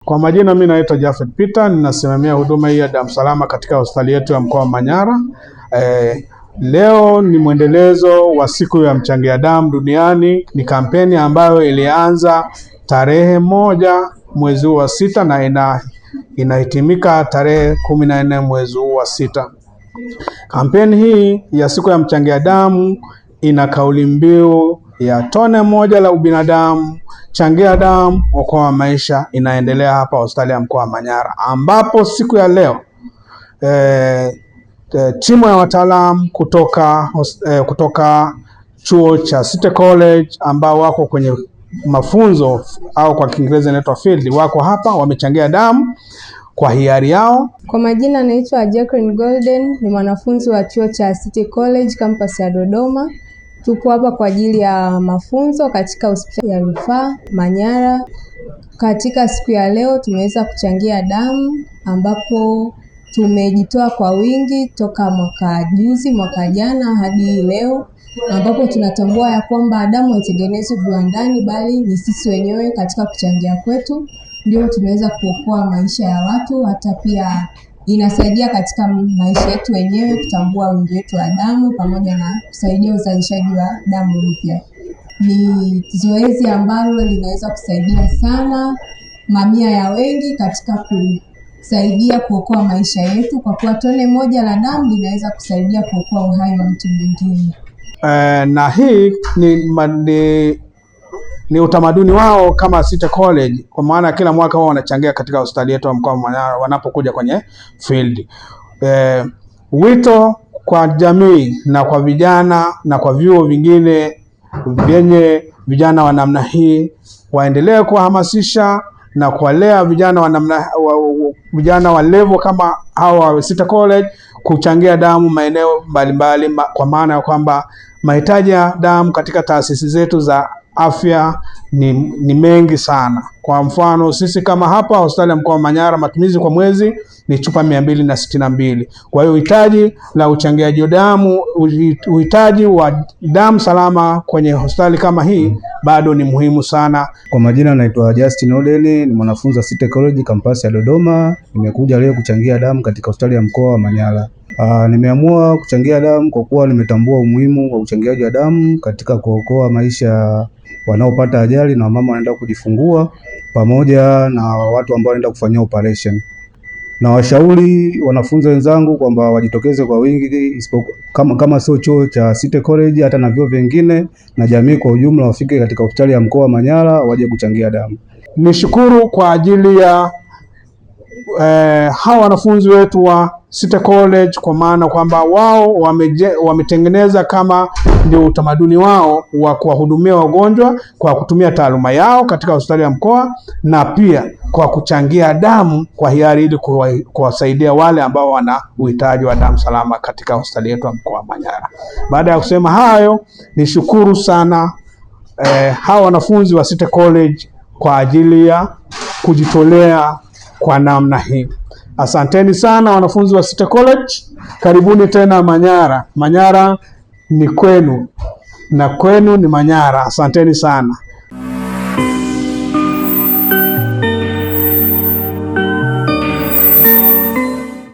Kwa majina mimi naitwa Jafet Peter, ninasimamia huduma hii ya damu salama katika hospitali yetu ya mkoa wa Manyara. Leo ni mwendelezo wa siku ya mchangia damu duniani. Ni kampeni ambayo ilianza tarehe 1 mwezi wa 6 na inahitimika tarehe 14 mwezi wa 6. Kampeni hii ya siku ya mchangia damu ina kauli mbiu ya tone moja la ubinadamu, changia damu, okoa maisha. Inaendelea hapa hospitali ya mkoa wa Manyara, ambapo siku ya leo timu ya wataalamu kutoka chuo cha City College ambao wako kwenye mafunzo au kwa Kiingereza inaitwa field, wako hapa wamechangia damu kwa hiari yao. Kwa majina naitwa Jacqueline Golden, ni mwanafunzi wa chuo cha City College campus ya Dodoma. Tupo hapa kwa ajili ya mafunzo katika hospitali ya Rufaa Manyara. Katika siku ya leo tumeweza kuchangia damu, ambapo tumejitoa kwa wingi toka mwaka jana hadi leo, ambapo tunatambua ya kwamba damu haitengenezwi viwandani, bali ni sisi wenyewe katika kuchangia kwetu ndio tunaweza kuokoa maisha ya watu. Hata pia inasaidia katika maisha yetu wenyewe kutambua wingi wetu wa damu pamoja na kusaidia uzalishaji wa damu mpya. Ni zoezi ambalo linaweza kusaidia sana mamia ya wengi katika kusaidia kuokoa maisha yetu, kwa kuwa tone moja la damu linaweza kusaidia kuokoa uhai wa mtu mwingine. Na hii ni utamaduni wao kama City College, kwa maana kila mwaka wao wanachangia katika hospitali yetu ya mkoa wa Manyara wanapokuja kwenye field. Wito kwa jamii na kwa vijana na kwa vyuo vingine vyenye vijana wa namna hii, waendelee kuhamasisha na kuwalea vijana wa namna vijana wa level kama hawa wa City College kuchangia damu maeneo mbalimbali, kwa maana ya kwamba mahitaji ya damu katika taasisi zetu za afya ni mengi sana. Kwa mfano sisi kama hapa hospitali ya mkoa wa Manyara, matumizi kwa mwezi ni chupa 262. Kwa hiyo uhitaji la uchangiaji damu, uhitaji wa damu salama kwenye hospitali kama hii bado ni muhimu sana. Kwa majina naitwa Justin Odeli, ni mwanafunzi wa City College campus ya Dodoma. Nimekuja leo kuchangia damu katika hospitali ya mkoa wa Manyara. Nimeamua kuchangia damu kwa kuwa nimetambua umuhimu wa uchangiaji wa damu katika kuokoa maisha wanaopata ajali na mama wanaenda kujifungua pamoja na watu ambao wanaenda kufanyia operation. Na washauri wanafunzi wenzangu kwamba wajitokeze kwa wingi, kama sio chuo cha City College, hata na vyuo vingine na jamii kwa ujumla wafike katika hospitali ya mkoa wa Manyara waje kuchangia damu. Nishukuru kwa ajili ya hawa wanafunzi wetu wa City College, kwa maana kwamba wao wametengeneza kama ndio utamaduni wao wa kuwahudumia wagonjwa kwa kutumia taaluma yao katika hospitali ya mkoa, na pia kwa kuchangia damu kwa hiari ili kuwasaidia wale ambao wana uhitaji wa damu salama katika hospitali yetu ya mkoa wa Manyara. Baada ya kusema hayo, nishukuru sana hawa wanafunzi wa City College kwa ajili ya kujitolea kwa namna hii. Asanteni sana wanafunzi wa City College. Karibuni tena Manyara. Manyara ni kwenu na kwenu ni Manyara. Asanteni sana.